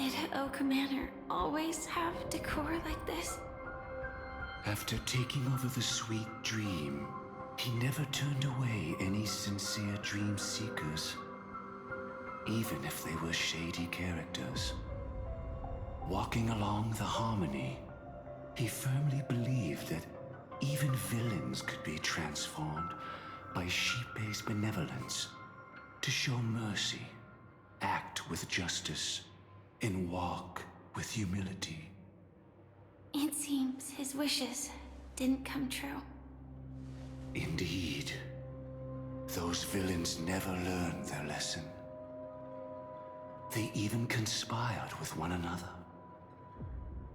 Did Oak Manor always have decor like this? After taking over the sweet dream, he never turned away any sincere dream seekers, even if they were shady characters. Walking along the harmony, he firmly believed that even villains could be transformed by Shippei's benevolence to show mercy, act with justice, and walk with humility. It seems his wishes didn't come true. Indeed. Those villains never learned their lesson. They even conspired with one another,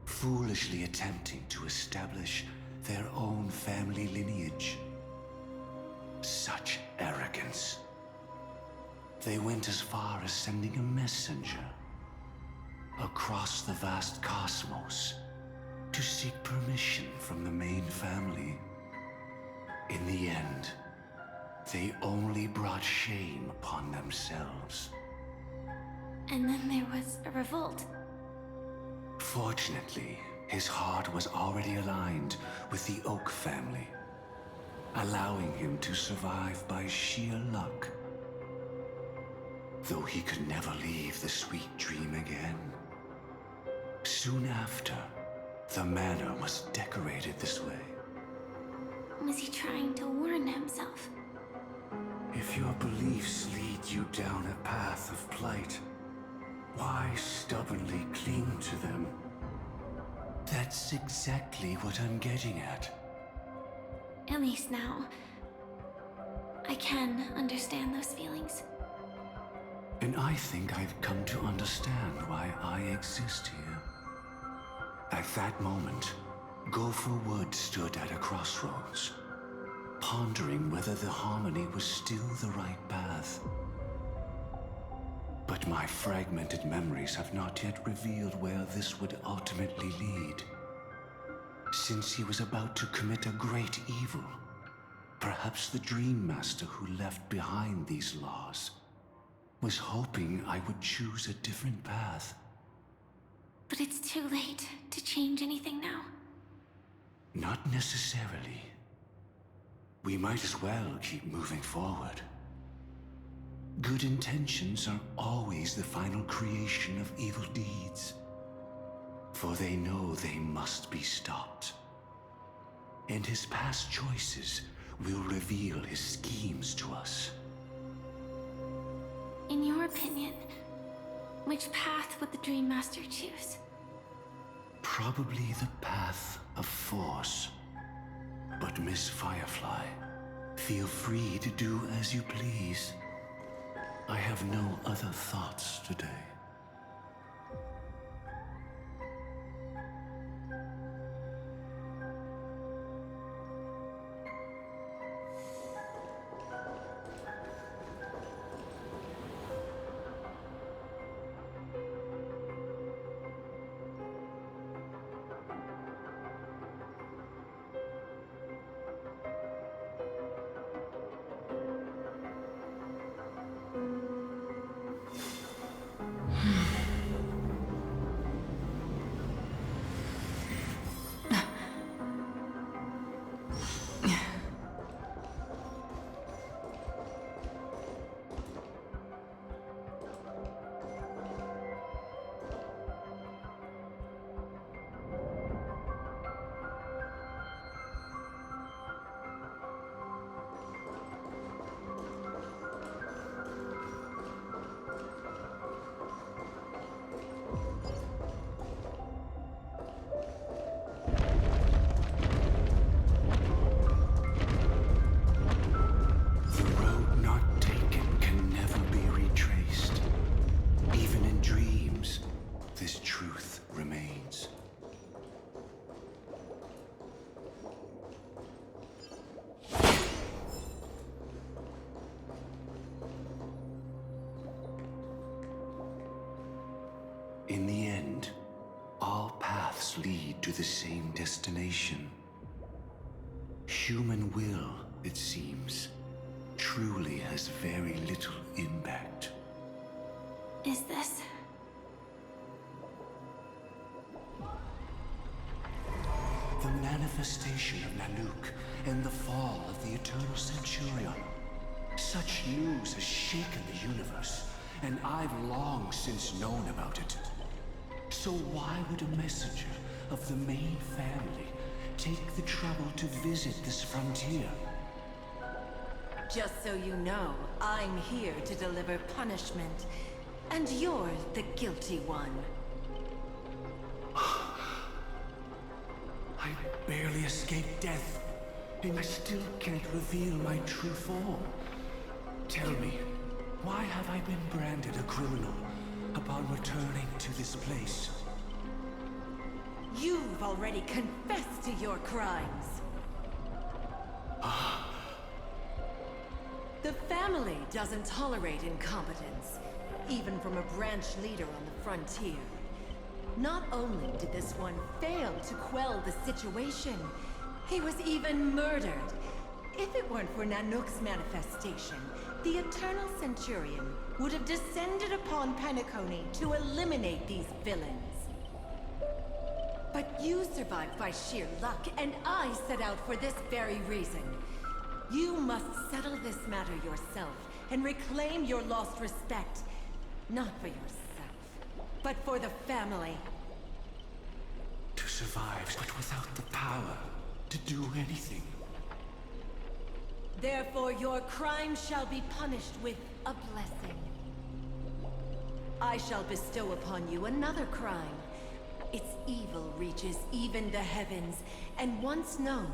foolishly attempting to establish their own family lineage. Such arrogance. They went as far as sending a messenger across the vast cosmos to seek permission from the main family. In the end, they only brought shame upon themselves. And then there was a revolt. Fortunately, his heart was already aligned with the Oak family, allowing him to survive by sheer luck. Though he could never leave the sweet dream again. Soon after, the manor was decorated this way. Was he trying to warn himself? If your beliefs lead you down a path of plight, why stubbornly cling to them? That's exactly what I'm getting at. At least now, I can understand those feelings. And I think I've come to understand why I exist here. At that moment, Gopher Wood stood at a crossroads, pondering whether the harmony was still the right path. But my fragmented memories have not yet revealed where this would ultimately lead. Since he was about to commit a great evil, perhaps the Dream Master who left behind these laws was hoping I would choose a different path. But it's too late to change anything now. Not necessarily. We might as well keep moving forward. Good intentions are always the final creation of evil deeds, for they know they must be stopped. And his past choices will reveal his schemes to us. In your opinion, which path would the Dream Master choose? Probably the path of force. But Miss Firefly, feel free to do as you please. I have no other thoughts today. In the end, all paths lead to the same destination. Human will, it seems, truly has very little impact. Is this The manifestation of Nanook and the fall of the Eternal Centurion. Such news has shaken the universe, and I've long since known about it. So why would a messenger of the main family take the trouble to visit this frontier? Just so you know, I'm here to deliver punishment, and you're the guilty one. I barely escaped death, and I still can't reveal my true form. Tell me, why have I been branded a criminal upon returning to this place? You've already confessed to your crimes. The family doesn't tolerate incompetence, even from a branch leader on the frontier. Not only did this one fail to quell the situation, he was even murdered. If it weren't for Nanook's manifestation, the Eternal Centurion would have descended upon Penacony to eliminate these villains. But you survived by sheer luck, and I set out for this very reason. You must settle this matter yourself and reclaim your lost respect. Not for yourself, but for the family. To survive, but without the power to do anything. Therefore, your crime shall be punished with a blessing. I shall bestow upon you another crime. Its evil reaches even the heavens, and once known,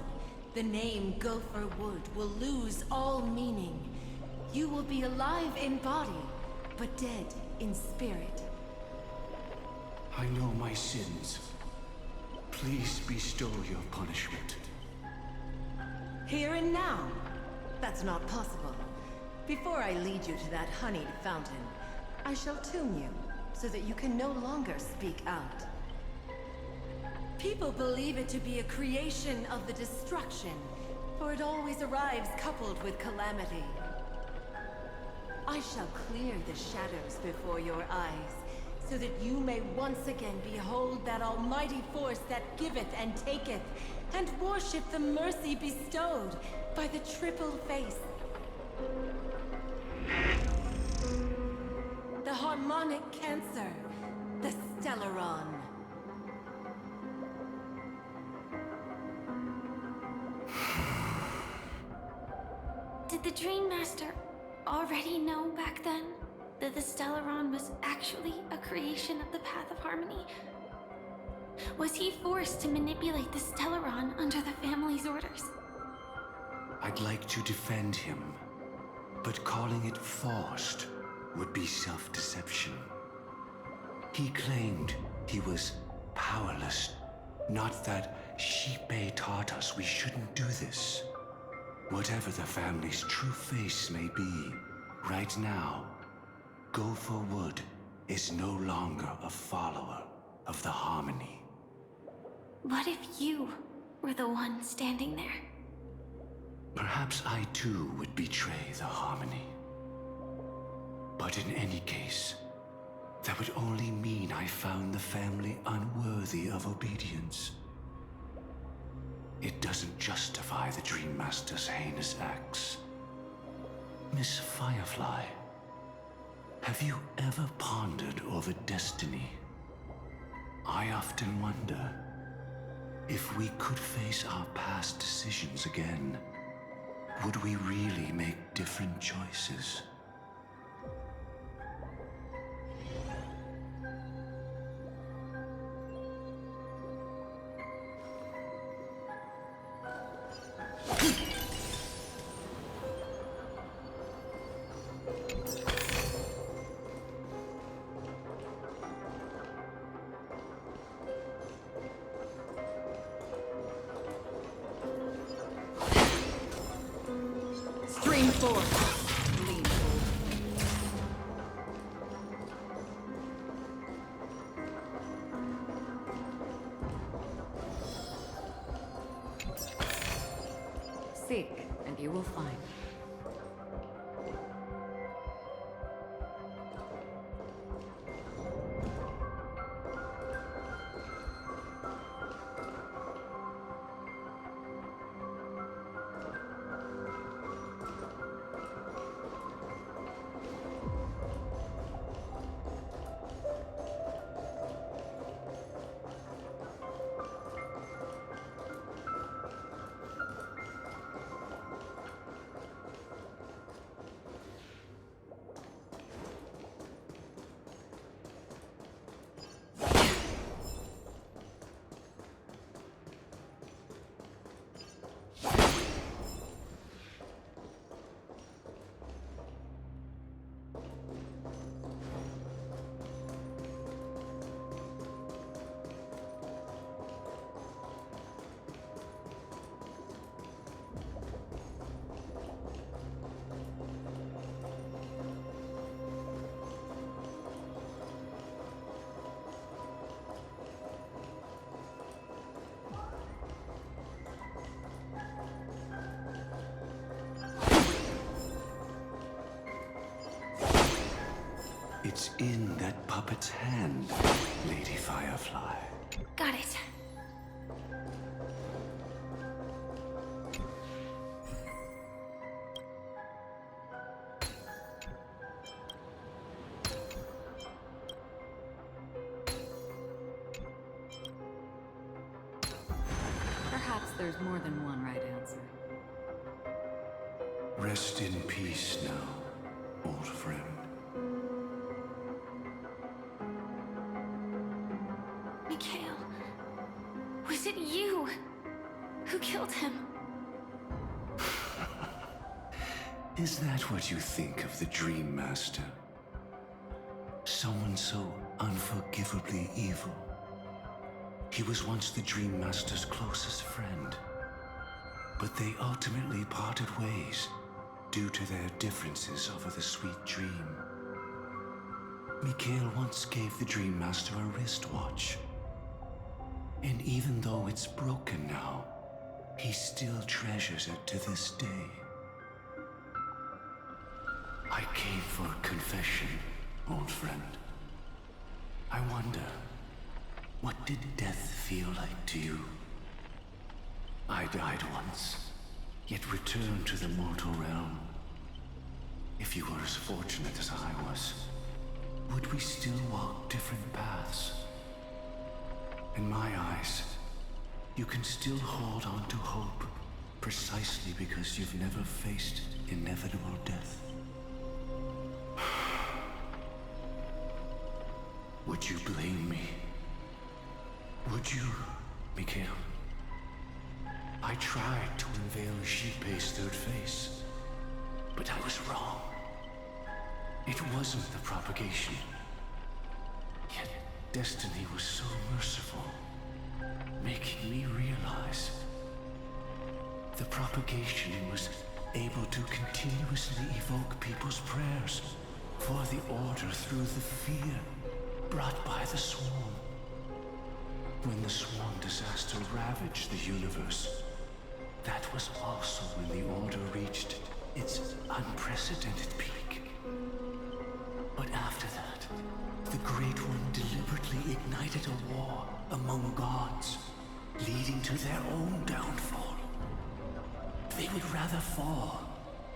the name Gopher Wood will lose all meaning. You will be alive in body, but dead in spirit. I know my sins. Please bestow your punishment. Here and now? That's not possible. Before I lead you to that honeyed fountain, I shall tune you, so that you can no longer speak out. People believe it to be a creation of the destruction, for it always arrives coupled with calamity. I shall clear the shadows before your eyes, so that you may once again behold that almighty force that giveth and taketh, and worship the mercy bestowed by the triple face. The harmonic cancer, the Stellaron. Did the Dream Master already know back then that the Stellaron was actually a creation of the Path of Harmony? Was he forced to manipulate the Stellaron under the family's orders? I'd like to defend him, but calling it forced would be self-deception. He claimed he was powerless, not that Shippei taught us we shouldn't do this. Whatever the family's true face may be, right now, Gopher Wood is no longer a follower of the Harmony. What if you were the one standing there? Perhaps I too would betray the Harmony. But in any case, that would only mean I found the family unworthy of obedience. It doesn't justify the Dream Master's heinous acts. Miss Firefly, have you ever pondered over destiny? I often wonder if we could face our past decisions again, would we really make different choices? Stream forward. Lean forward. Seek, and you will find. What's in that puppet's hand, Lady Firefly? Got it. Perhaps there's more than one right answer. Rest in peace now, old friend. Mikhail, was it you who killed him? Is that what you think of the Dream Master? Someone so unforgivably evil. He was once the Dream Master's closest friend, but they ultimately parted ways due to their differences over the sweet dream. Mikhail once gave the Dream Master a wristwatch, and even though it's broken now, he still treasures it to this day. I came for confession, old friend. I wonder, what did death feel like to you? I died once, yet returned to the mortal realm. If you were as fortunate as I was, would we still walk different paths? In my eyes, you can still hold on to hope precisely because you've never faced inevitable death. Would you blame me? Would you, Mikhail? I tried to unveil Xipe's third face, but I was wrong. It wasn't the propagation. Yet destiny was so merciful, making me realize the propagation was able to continuously evoke people's prayers for the Order through the fear brought by the Swarm. When the Swarm disaster ravaged the universe, that was also when the Order reached its unprecedented peak. But after that, the Great One deliberately ignited a war among gods, leading to their own downfall. They would rather fall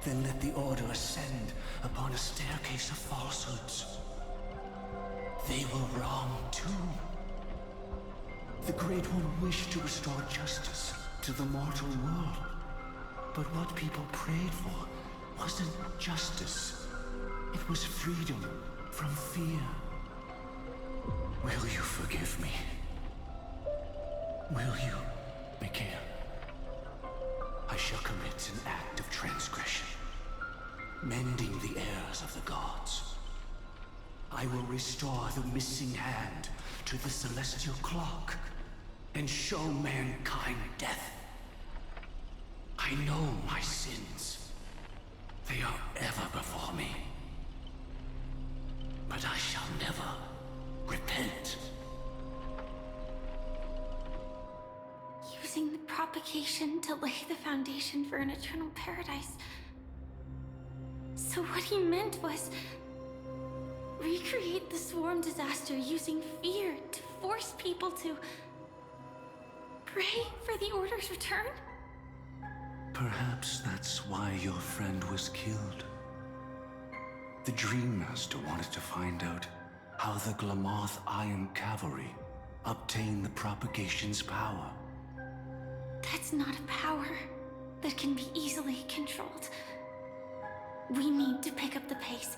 than let the Order ascend upon a staircase of falsehoods. They were wrong too. The Great One wished to restore justice to the mortal world. But what people prayed for wasn't justice. It was freedom from fear. Will you forgive me? Will you, Mikhail? I shall commit an act of transgression, mending the errors of the gods. I will restore the missing hand to the celestial clock and show mankind death. I know my sins. They are ever before me. But I shall never repent. Using the propagation to lay the foundation for an eternal paradise. So what he meant was recreate the Swarm disaster using fear to force people to pray for the Order's return? Perhaps that's why your friend was killed. The Dream Master wanted to find out how the Glamoth Iron Cavalry obtained the propagation's power. That's not a power that can be easily controlled. We need to pick up the pace.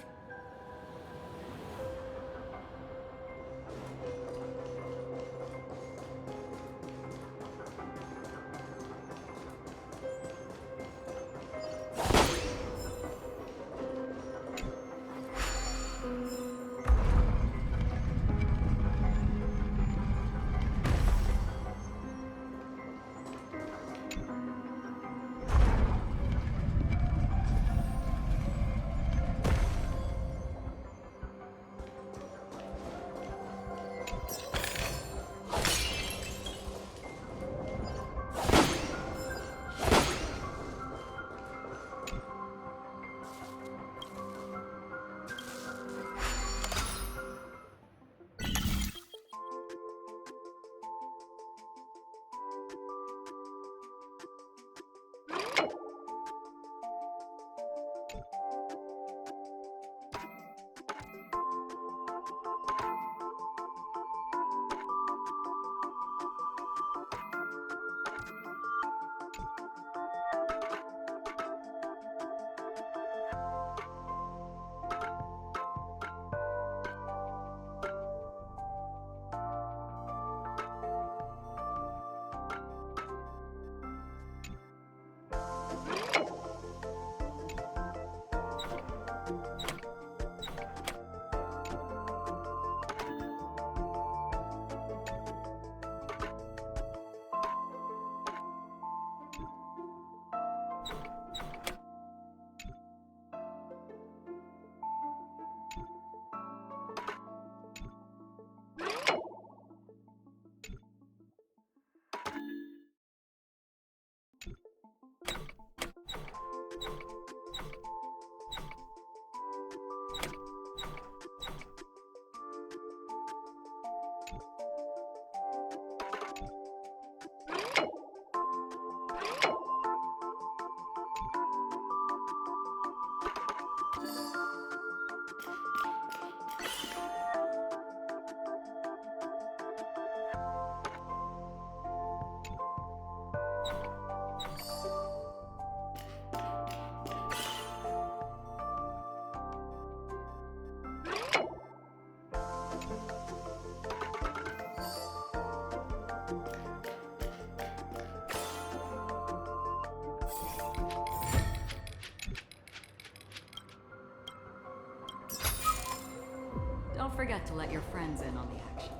Don't forget to let your friends in on the action.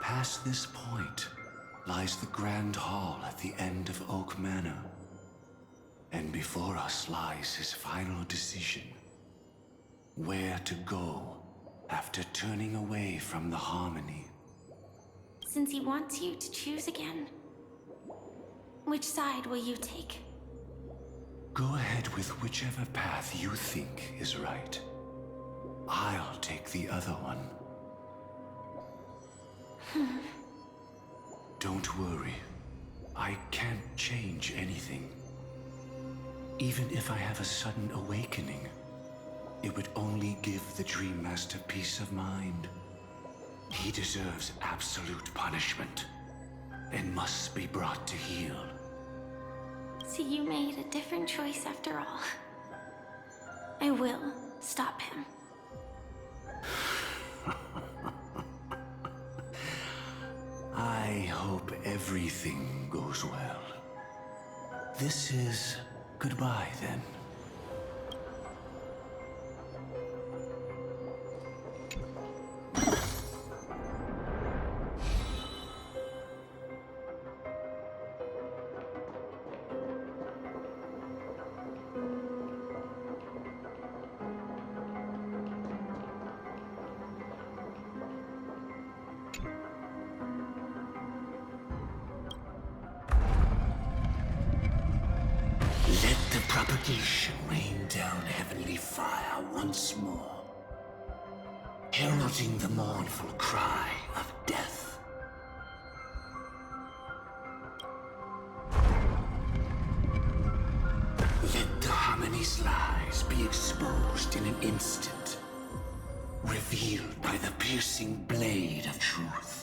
Past this point lies the Grand Hall at the end of Oak Manor. And before us lies his final decision. Where to go after turning away from the Harmony. Since he wants you to choose again, which side will you take? Go ahead with whichever path you think is right. I'll take the other one. Don't worry. I can't change anything. Even if I have a sudden awakening, it would only give the Dream Master peace of mind. He deserves absolute punishment and must be brought to heel. So you made a different choice after all. I will stop him. I hope everything goes well. This is goodbye, then. Let the propagation rain down heavenly fire once more, heralding the mournful cry of death. Let the Harmony's lies be exposed in an instant, revealed by the piercing blade of truth.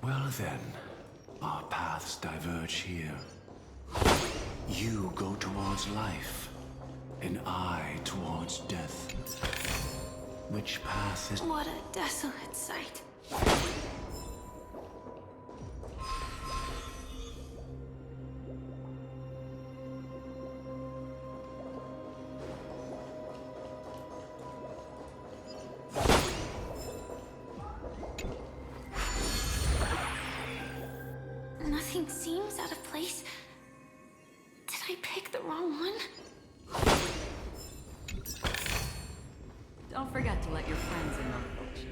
Well then, our paths diverge here. You go towards life, and I towards death. Which path is... What a desolate sight. Nothing seems out of place. Did I pick the wrong one? Don't forget to let your friends in on the action.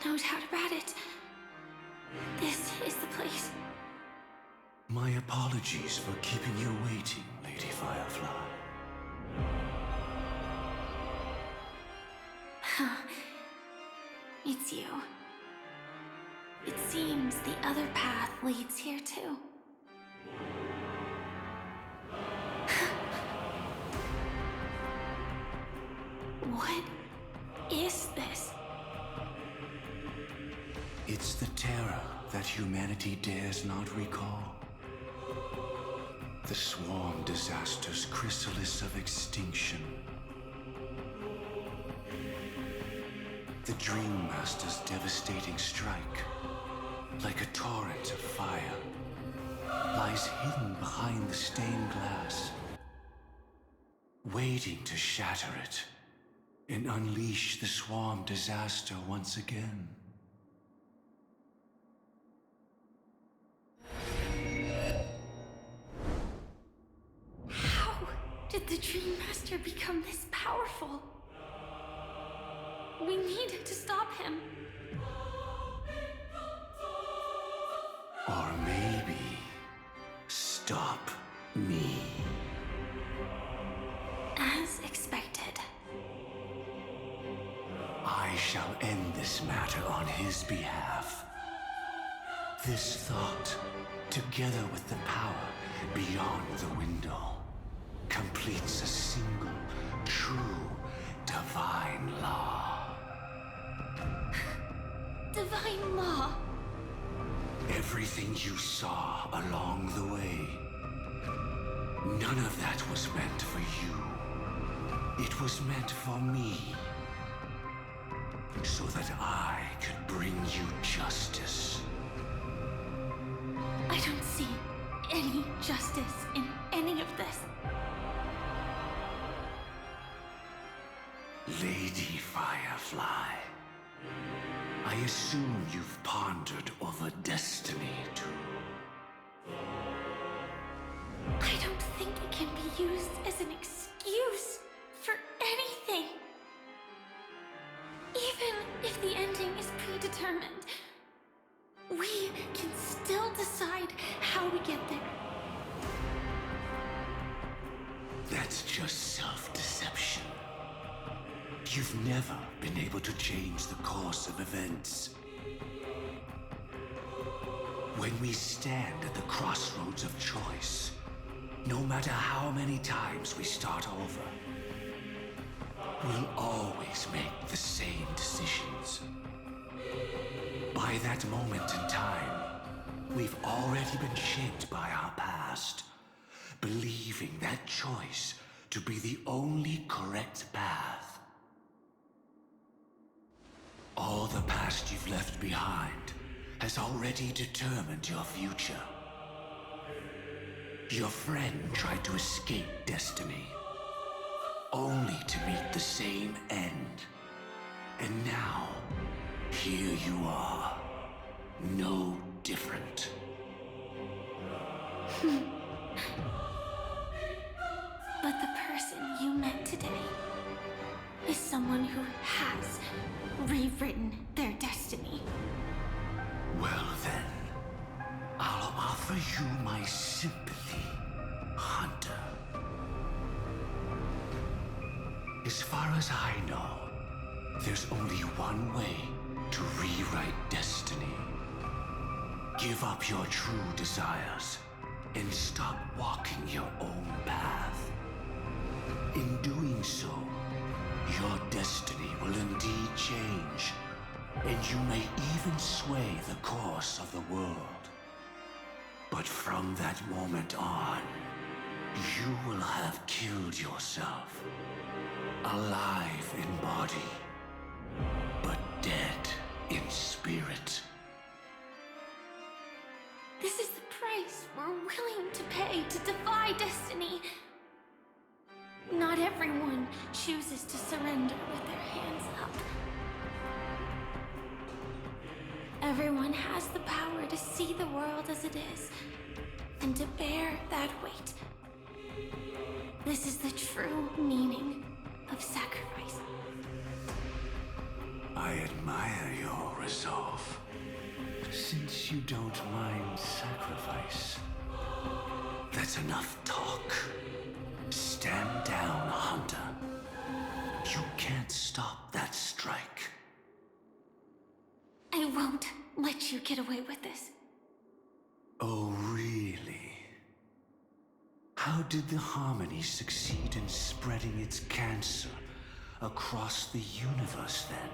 No doubt about it. This is the place. My apologies for keeping you waiting, Lady Firefly. It's you. It seems the other path leads here too. What is this? It's the terror that humanity dares not recall. The swarm disaster's chrysalis of extinction. The Dream Master's devastating strike, like a torrent of fire, lies hidden behind the stained glass, waiting to shatter it and unleash the swarm disaster once again. How did the Dream Master become this powerful? We need to stop him. Or maybe stop me. As expected. I shall end this matter on his behalf. This thought, together with the power beyond the window, completes a single, true, divine law. Divine law. Everything you saw along the way, none of that was meant for you. It was meant for me. So that I could bring you justice. I don't see any justice in any of this. Lady Firefly, I assume you've pondered over destiny too. I don't think it can be used as an excuse for anything. Even if the ending is predetermined, we can still decide how we get there. That's just self-deception. You've never been able to change the course of events. When we stand at the crossroads of choice, no matter how many times we start over, we'll always make the same decisions. By that moment in time, we've already been shaped by our past, believing that choice to be the only correct path. All the past you've left behind has already determined your future. Your friend tried to escape destiny, only to meet the same end. And now, here you are, no different. But the person you met today is someone who has rewritten their destiny. Well then, I'll offer you my sympathy, Hunter. As far as I know, there's only one way to rewrite destiny. Give up your true desires and stop walking your own path. In doing so, your destiny will indeed change, and you may even sway the course of the world. But from that moment on, you will have killed yourself. Alive in body, but dead in spirit. This is the price we're willing to pay to defy destiny. Not everyone chooses to surrender with their hands up. Everyone has the power to see the world as it is, and to bear that weight. This is the true meaning of sacrifice. I I admire your resolve. Since you don't mind sacrifice, that's enough talk. Stand down, Hunter. You can't stop that strike. I won't let you get away with this. Oh, really? How did the Harmony succeed in spreading its cancer across the universe, then?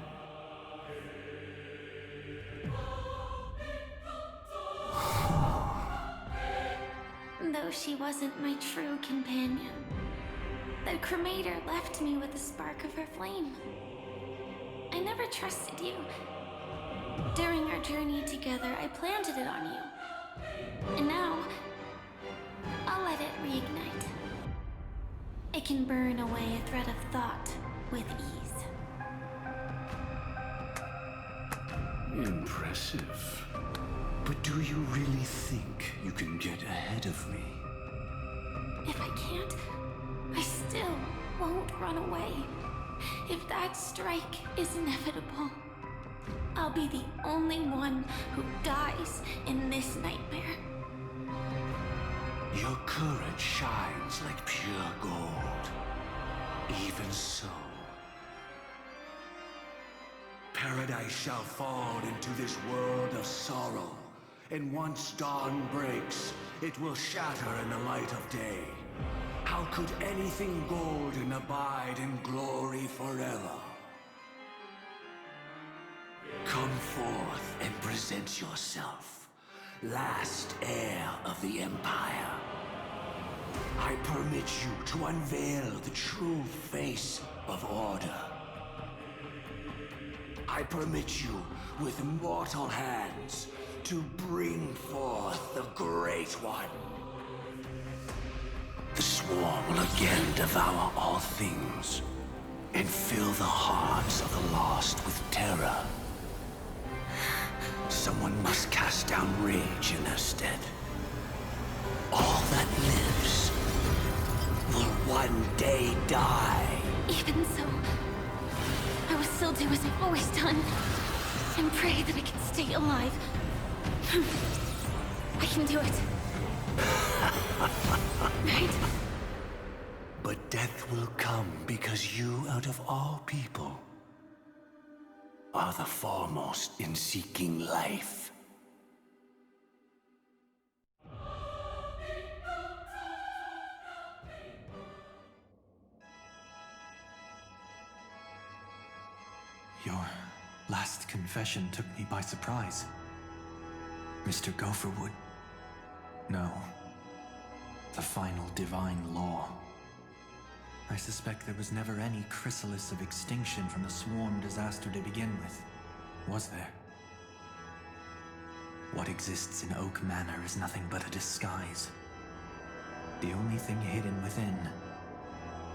Though she wasn't my true companion, the cremator left me with a spark of her flame. I never trusted you. During our journey together, I planted it on you. And now, I'll let it reignite. It can burn away a thread of thought with ease. Impressive. But do you really think you can get ahead of me? If I can't, I still won't run away. If that strike is inevitable, I'll be the only one who dies in this nightmare. Your courage shines like pure gold. Even so, paradise shall fall into this world of sorrow, and once dawn breaks, it will shatter in the light of day. How could anything golden abide in glory forever? Come forth and present yourself, last heir of the Empire. I permit you to unveil the true face of order. I permit you, with mortal hands, to bring forth the Great One. The Swarm will again devour all things, and fill the hearts of the lost with terror. Someone must cast down rage in their stead. All that lives will one day die. Even so, I will still do as I've always done, and pray that I can stay alive. I can do it. Right? But death will come because you, out of all people, are the foremost in seeking life. Your last confession took me by surprise. Mr. Gopherwood. No. The final divine law. I suspect there was never any chrysalis of extinction from the swarm disaster to begin with, was there? What exists in Oak Manor is nothing but a disguise. The only thing hidden within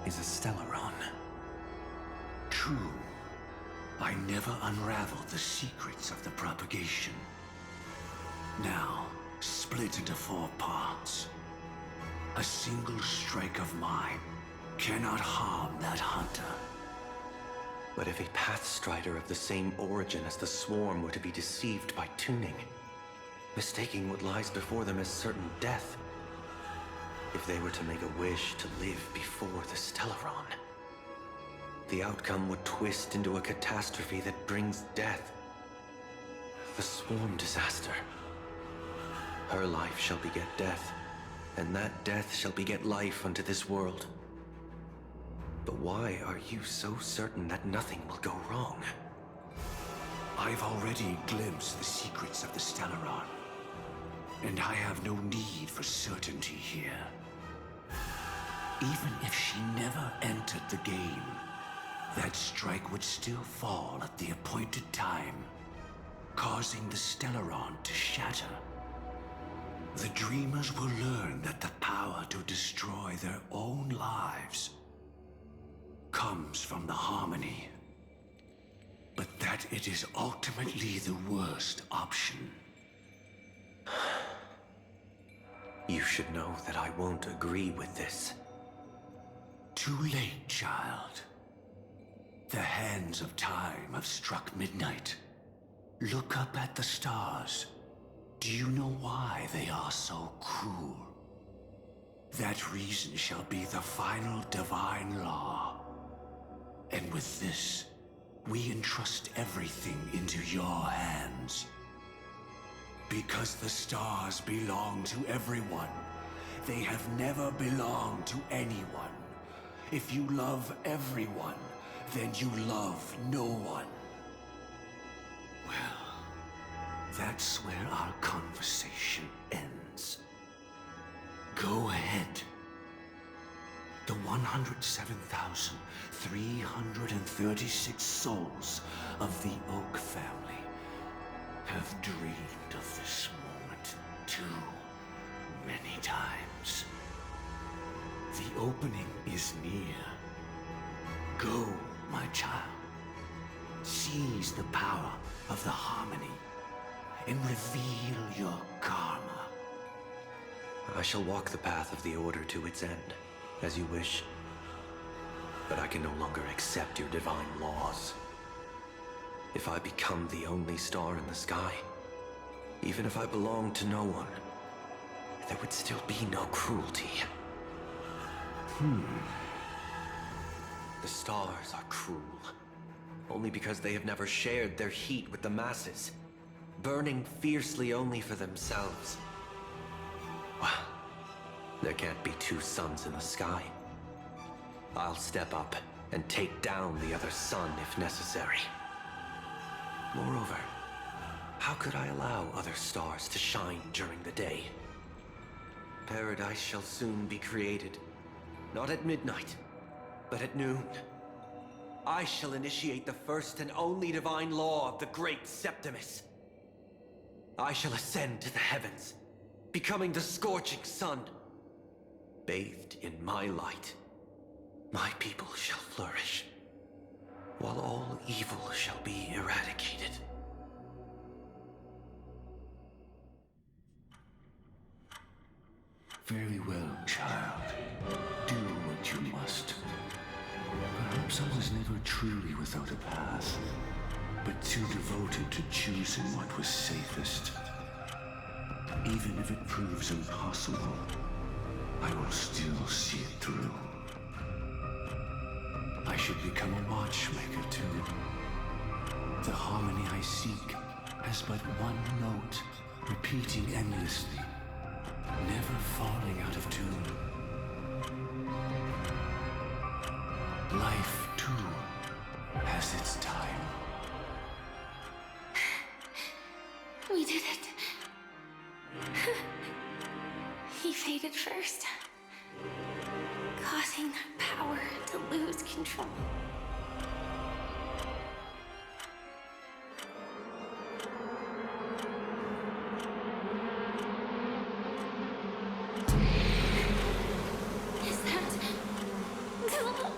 is a Stellaron. True. I never unraveled the secrets of the propagation. Now, split into 4 parts. A single strike of mine cannot harm that hunter. But if a Pathstrider of the same origin as the Swarm were to be deceived by tuning, mistaking what lies before them as certain death, if they were to make a wish to live before the Stellaron, the outcome would twist into a catastrophe that brings death. The Swarm disaster. Her life shall beget death, and that death shall beget life unto this world. But why are you so certain that nothing will go wrong? I've already glimpsed the secrets of the Stellaron, and I have no need for certainty here. Even if she never entered the game, that strike would still fall at the appointed time, causing the Stellaron to shatter. The Dreamers will learn that the power to destroy their own lives comes from the Harmony, but that it is ultimately the worst option. You should know that I won't agree with this. Too late, child. The hands of time have struck midnight. Look up at the stars. Do you know why they are so cruel? That reason shall be the final divine law. And with this, we entrust everything into your hands. Because the stars belong to everyone, they have never belonged to anyone. If you love everyone, then you love no one. Well, that's where our conversation ends. Go ahead. The 107,336 souls of the Oak family have dreamed of this moment too many times. The opening is near. Go, my child. Seize the power of the harmony and reveal your karma. I shall walk the path of the Order to its end, as you wish. But I can no longer accept your divine laws. If I become the only star in the sky, even if I belong to no one, there would still be no cruelty. The stars are cruel, only because they have never shared their heat with the masses, burning fiercely only for themselves. Well, there can't be two suns in the sky. I'll step up and take down the other sun if necessary. Moreover, how could I allow other stars to shine during the day? Paradise shall soon be created. Not at midnight, but at noon. I shall initiate the first and only divine law of the great Septimus. I shall ascend to the heavens, becoming the scorching sun. Bathed in my light, my people shall flourish, while all evil shall be eradicated. Very well, child. Do what you must. Perhaps I was never truly without a path, but too devoted to choosing what was safest. Even if it proves impossible, I will still see it through. I should become a watchmaker too. The harmony I seek has but one note, repeating endlessly, never falling out of tune. Life, too, has its time. We did it. He faded first, causing the power to lose control. Is that Gilma?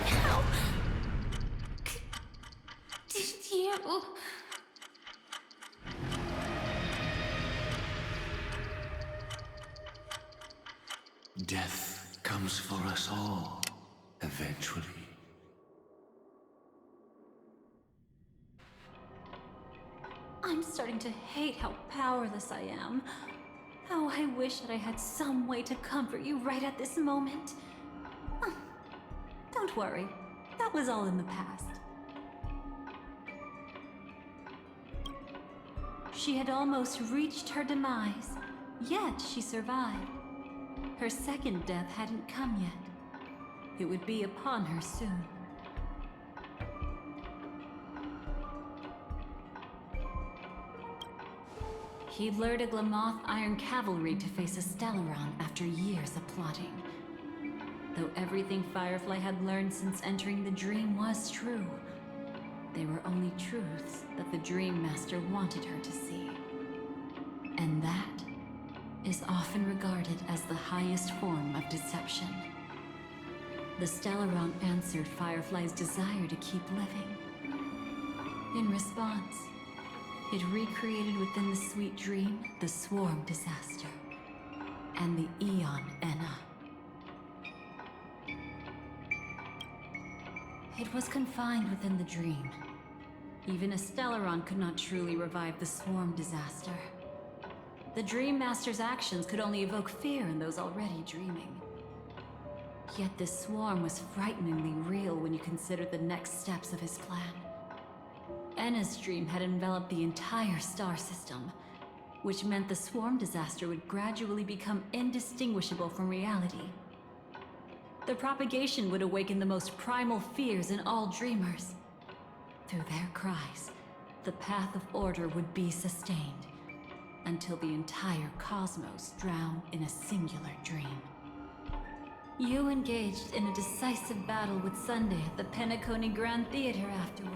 How did you? Death comes for us all, eventually. I'm starting to hate how powerless I am. How I wish that I had some way to comfort you right at this moment. Don't worry, that was all in the past. She had almost reached her demise, yet she survived. Her second death hadn't come yet. It would be upon her soon. He lured a Glamoth Iron Cavalry to face a Stellaron after years of plotting. Though everything Firefly had learned since entering the dream was true, they were only truths that the Dream Master wanted her to see. And that is often regarded as the highest form of deception. The Stellaron answered Firefly's desire to keep living. In response, It recreated within the sweet dream the swarm disaster and the Eon Enna. It was confined within the dream. Even a Stellaron could not truly revive the swarm disaster. The Dream Master's actions could only evoke fear in those already dreaming. Yet this swarm was frighteningly real when you consider the next steps of his plan. Enna's dream had enveloped the entire star system, which meant the swarm disaster would gradually become indistinguishable from reality. The propagation would awaken the most primal fears in all dreamers. Through their cries, the path of order would be sustained, until the entire cosmos drowned in a singular dream. You engaged in a decisive battle with Sunday at the Penacony Grand Theater afterward.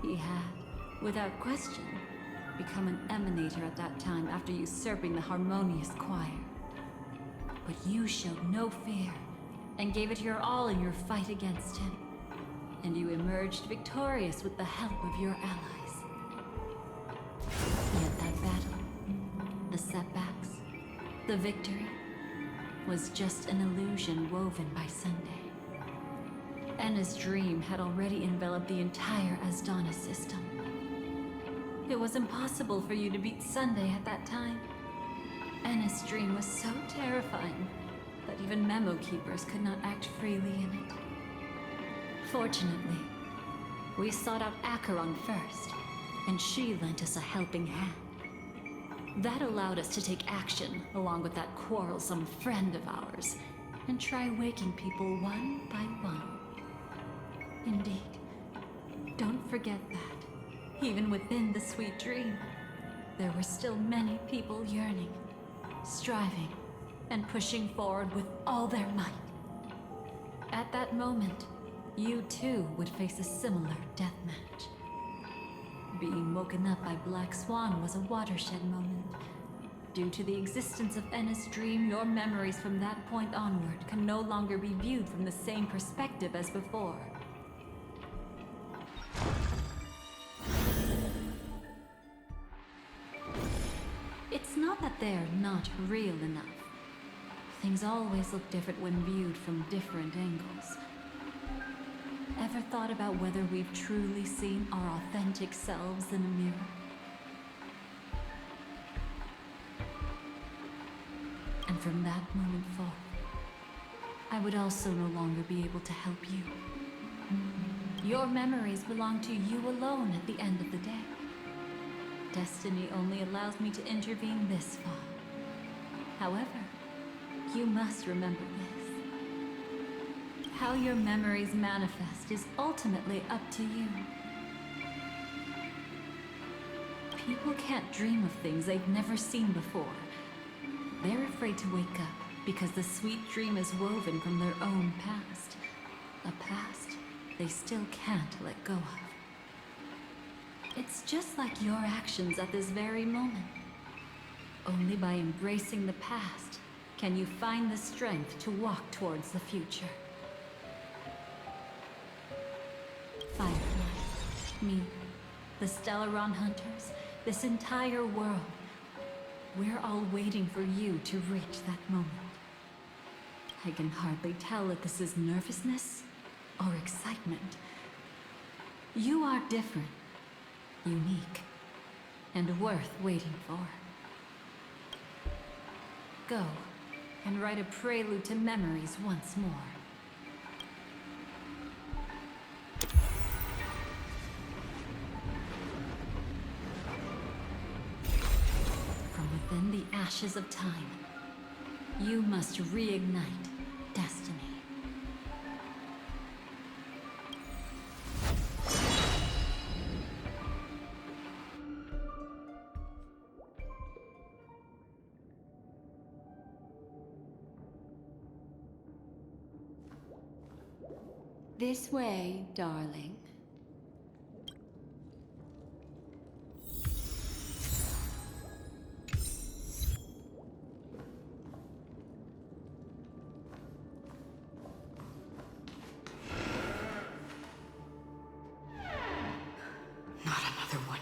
He had, without question, become an emanator at that time after usurping the harmonious choir. But you showed no fear, and gave it your all in your fight against him. And you emerged victorious with the help of your allies. Yet that battle, the setbacks, the victory, was just an illusion woven by Sunday. Enna's dream had already enveloped the entire Asdana system. It was impossible for you to beat Sunday at that time. Enna's dream was so terrifying that even memo keepers could not act freely in it. Fortunately, we sought out Acheron first, and she lent us a helping hand. That allowed us to take action, along with that quarrelsome friend of ours, and try waking people one by one. Indeed, don't forget that, even within the sweet dream, there were still many people yearning, striving, and pushing forward with all their might. At that moment, you too would face a similar deathmatch. Being woken up by Black Swan was a watershed moment. Due to the existence of Enna's dream, your memories from that point onward can no longer be viewed from the same perspective as before. It's not that they're not real enough. Things always look different when viewed from different angles. Ever thought about whether we've truly seen our authentic selves in a mirror? And from that moment forth, I would also no longer be able to help you. Your memories belong to you alone at the end of the day. Destiny only allows me to intervene this far. However, you must remember this. How your memories manifest is ultimately up to you. People can't dream of things they've never seen before. They're afraid to wake up because the sweet dream is woven from their own past. A past they still can't let go of. It's just like your actions at this very moment. Only by embracing the past can you find the strength to walk towards the future. Firefly, me, the Stellaron Hunters, this entire world, we're all waiting for you to reach that moment. I can hardly tell if this is nervousness or excitement. You are different, unique, and worth waiting for. Go and write a prelude to memories once more. From within the ashes of time, you must reignite destiny. This way, darling. Not another one.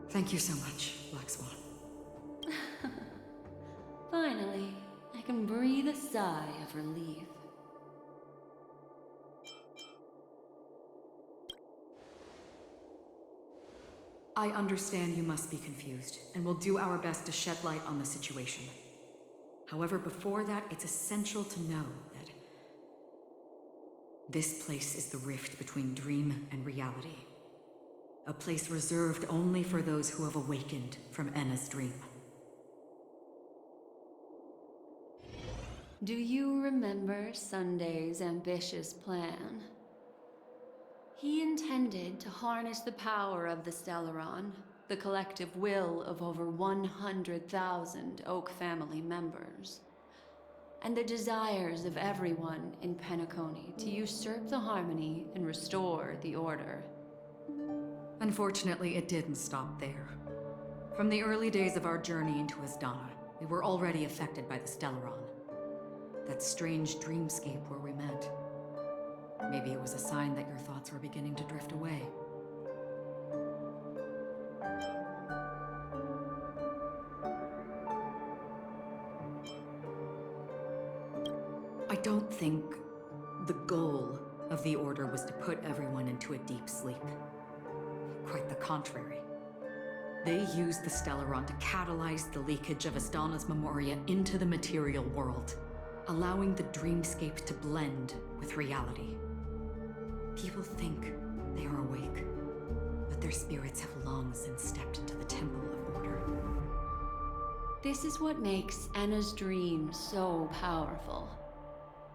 Thank you so much, Black Swan. Finally, I can breathe a sigh of relief. I understand you must be confused, and will do our best to shed light on the situation. However, before that, it's essential to know that this place is the rift between dream and reality. A place reserved only for those who have awakened from Enna's dream. Do you remember Sunday's ambitious plan? He intended to harness the power of the Stellaron, the collective will of over 100,000 Oak family members, and the desires of everyone in Penacony to usurp the harmony and restore the order. Unfortunately, it didn't stop there. From the early days of our journey into Asdana, we were already affected by the Stellaron. That strange dreamscape where we met. Maybe it was a sign that your thoughts were beginning to drift away. I don't think the goal of the Order was to put everyone into a deep sleep. Quite the contrary. They used the Stellaron to catalyze the leakage of Asdana's Memoria into the material world, allowing the dreamscape to blend with reality. People think they are awake, but their spirits have long since stepped into the Temple of Order. This is what makes Anna's dream so powerful.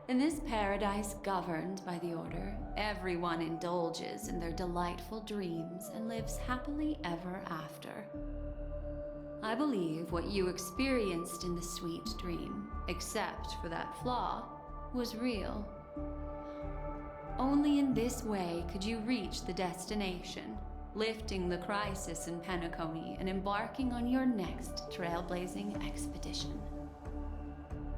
In this paradise governed by the Order, everyone indulges in their delightful dreams and lives happily ever after. I believe what you experienced in the sweet dream, except for that flaw, was real. Only in this way could you reach the destination, lifting the crisis in Penacony and embarking on your next trailblazing expedition.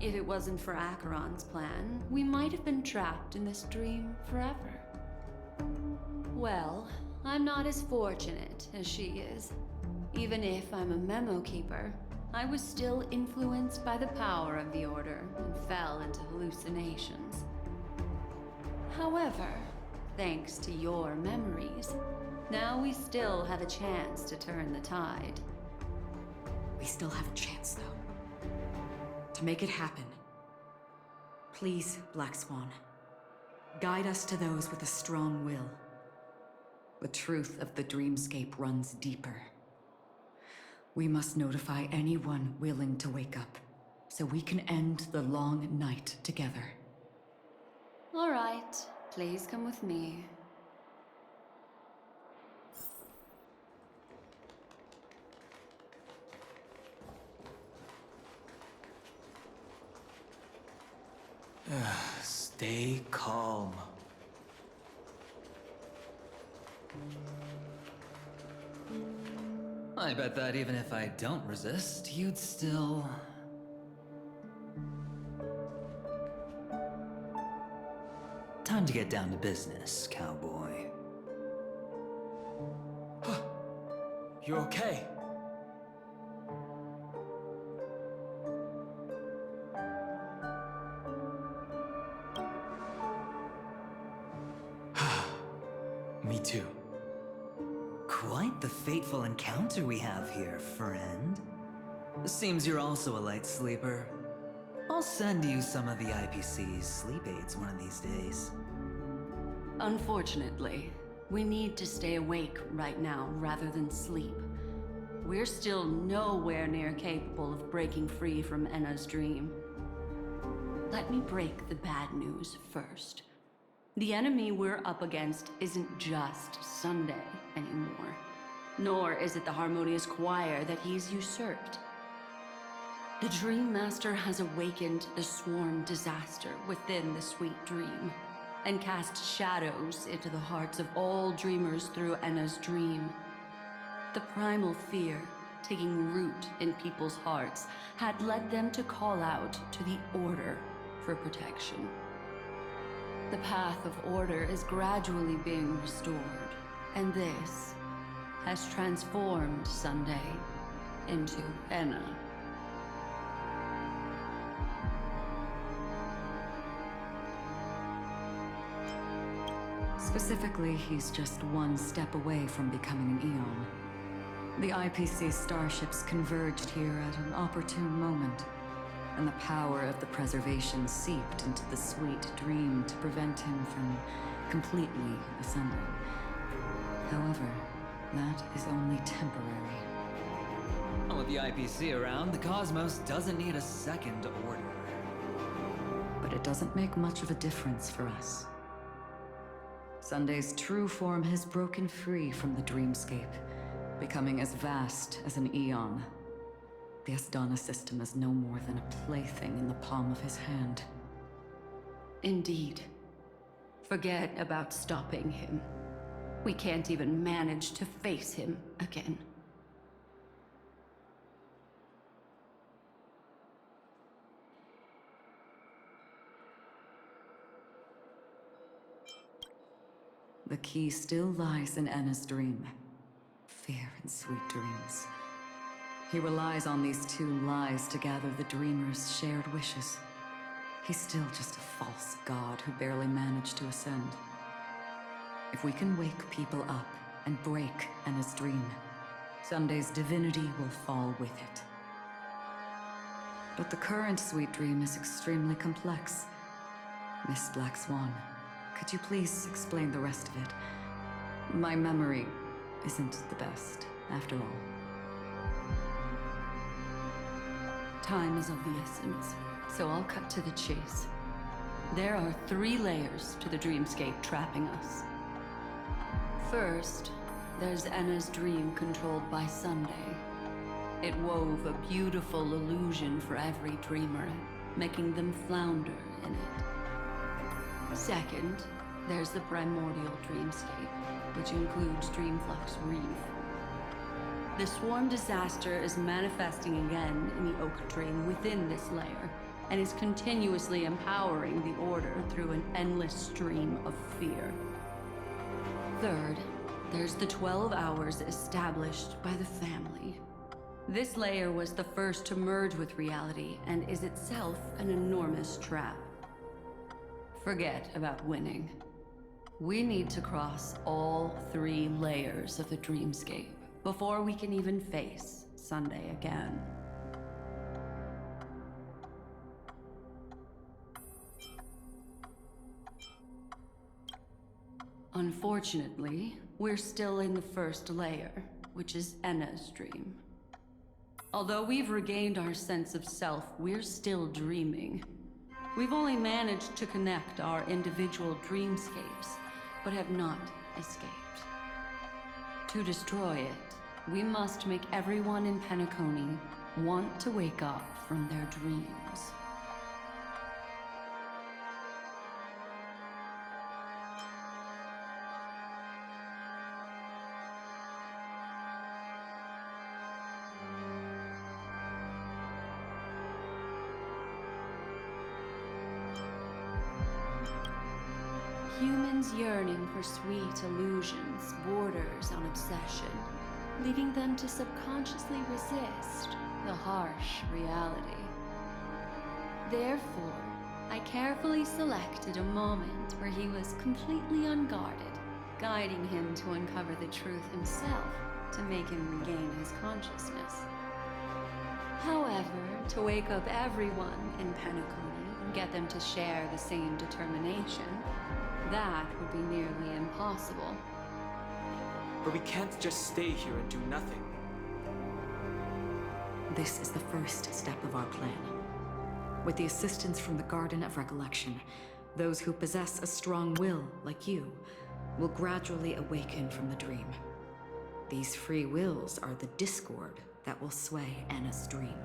If it wasn't for Acheron's plan, we might have been trapped in this dream forever. Well, I'm not as fortunate as she is. Even if I'm a memo keeper, I was still influenced by the power of the Order and fell into hallucinations. However, thanks to your memories, now we still have a chance to turn the tide. We still have a chance, though. To make it happen, please, Black Swan, guide us to those with a strong will. The truth of the dreamscape runs deeper. We must notify anyone willing to wake up, so we can end the long night together. All right, please come with me. Stay calm. I bet that even if I don't resist, you'd still... Time to get down to business, cowboy. You're okay. Me too. Quite the fateful encounter we have here, friend. Seems you're also a light sleeper. I'll send you some of the IPC's sleep aids one of these days. Unfortunately, we need to stay awake right now rather than sleep. We're still nowhere near capable of breaking free from Enna's dream. Let me break the bad news first. The enemy we're up against isn't just Sunday anymore, nor is it the harmonious choir that he's usurped. The Dream Master has awakened the swarm disaster within the sweet dream, and cast shadows into the hearts of all dreamers through Enna's dream. The primal fear taking root in people's hearts had led them to call out to the Order for protection. The path of order is gradually being restored, and this has transformed Sunday into Enna. Specifically, he's just one step away from becoming an Eon. The IPC starships converged here at an opportune moment, and the power of the preservation seeped into the sweet dream to prevent him from completely ascending. However, that is only temporary. With the IPC around, the cosmos doesn't need a second order. But it doesn't make much of a difference for us. Sunday's true form has broken free from the dreamscape, becoming as vast as an Eon. The Asdana system is no more than a plaything in the palm of his hand. Indeed. Forget about stopping him. We can't even manage to face him again. The key still lies in Enna's dream. Fear and sweet dreams. He relies on these two lies to gather the dreamer's shared wishes. He's still just a false god who barely managed to ascend. If we can wake people up and break Enna's dream, Sunday's divinity will fall with it. But the current sweet dream is extremely complex. Miss Black Swan, could you please explain the rest of it? My memory isn't the best, after all. Time is of the essence, so I'll cut to the chase. There are 3 layers to the dreamscape trapping us. First, there's Enna's dream controlled by Sunday. It wove a beautiful illusion for every dreamer, making them flounder in it. Second, there's the primordial dreamscape, which includes Dreamflux Reef. The swarm disaster is manifesting again in the Oak Dream within this layer, and is continuously empowering the Order through an endless stream of fear. Third, there's the 12 hours established by the family. This layer was the first to merge with reality, and is itself an enormous trap. Forget about winning. We need to cross all 3 layers of the dreamscape before we can even face Sunday again. Unfortunately, we're still in the first layer, which is Enna's dream. Although we've regained our sense of self, we're still dreaming. We've only managed to connect our individual dreamscapes, but have not escaped. To destroy it, we must make everyone in Penacony want to wake up from their dreams. Humans' yearning for sweet illusions borders on obsession, leading them to subconsciously resist the harsh reality. Therefore, I carefully selected a moment where he was completely unguarded, guiding him to uncover the truth himself to make him regain his consciousness. However, to wake up everyone in Penacony and get them to share the same determination, that would be nearly impossible. But we can't just stay here and do nothing. This is the first step of our plan. With the assistance from the Garden of Recollection, those who possess a strong will, like you, will gradually awaken from the dream. These free wills are the discord that will sway Enna's dream.